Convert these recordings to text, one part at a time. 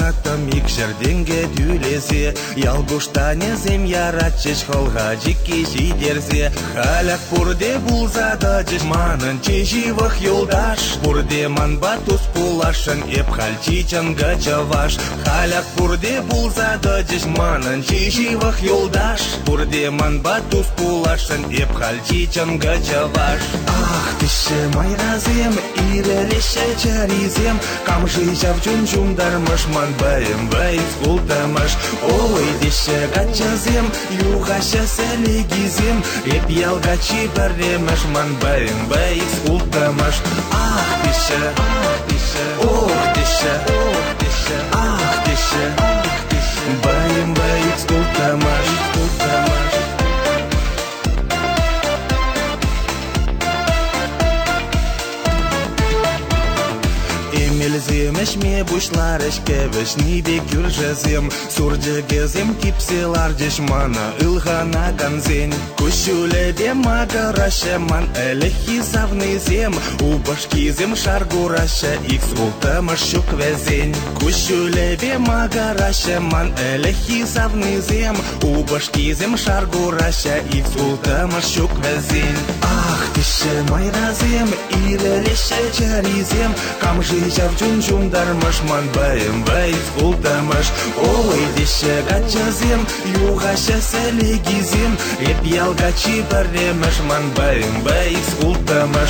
бараттым икшерденге тюлесе, ялгуштане зем яратчеш холга жикки жидерзе. Халяк пурде булзада жеш манын чеживых юлдаш, пурде манба туз пулашын эп хальчичан гачаваш. Халяк пурде булзада жеш манын чеживых юлдаш, пурде манба туз пулашын эп хальчичан гачаваш. Ах, тише майразем, ирелеше чаризем, камжи жавчун жундармыш ман бэйм бэйм скултамаш. Ой, тише гачазем, югаша селегизем, эп ялгачи баремаш ман бэйм бэйм скултамаш. Ах, тише, ох, тише, ах, тише, бэйм бэйм скултамаш. Емелземеш ме бушларыш кевеш нибе күржезем, сурджегезем кипселар дешмана ылгана ганзен. Кущулебе магараша ман элехи завнызем, убашкизем шаргураша икс ултамаш шуквезен. Кущулебе магараша ман элехи завнызем, убашкизем шаргураша икс ултамаш шуквезен. Ах, тише майразем, ирелеше чаризем, камжи жавчун жундармаш ман бэйм бэйм скултамаш. Ой, тише гачазем, югаша селегизем, эп ялгачи баремаш ман бэйм бэйм скултамаш.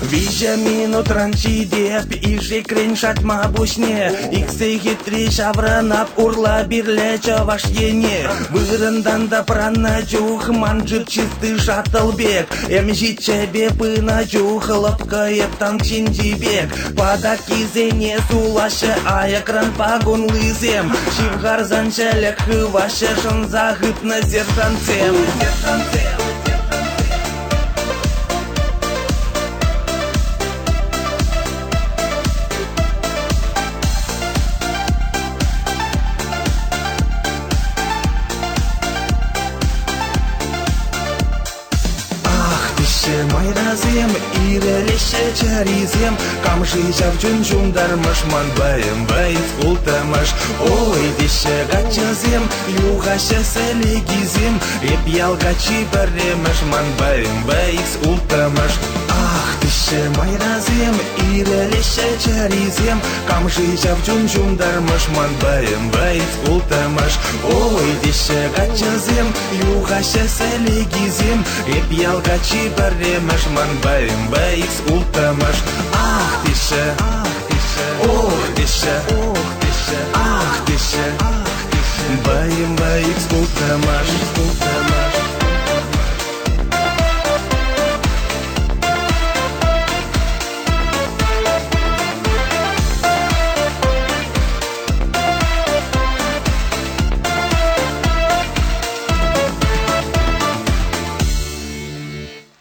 Вижа минут ранчи деп, иже креншат мабушне, иксе хитри шавранап урла бирле чаваш ене. Вырындан да прана чух, манджит чистый шаттлбек, эмжи чебе пына чух, лапка ептан чиндибек. Падаки зене сулаше, аякран пагун лызем, шивгар занчалек хываше, шон загытна зертанцем. Майразем, ирелеше чаризем, камжи жавчун жундармаш ман бэйм бэйм скултамаш. Ой, тише гачазем, югаша селегизем, эп ялгачи баремаш ман бэйм бэйм скултамаш. Ах, тише майразем, ирелеше чаризем, камжи жавчун жундармаш ман бэйм бэйм скултамаш. Ой, тише гачазем, югаша селегизем, эп ялгачи баремаш ман бэйм бэйм скултамаш. Ах, тише, ох, тише, ах, тише, бэйм бэйм скултамаш.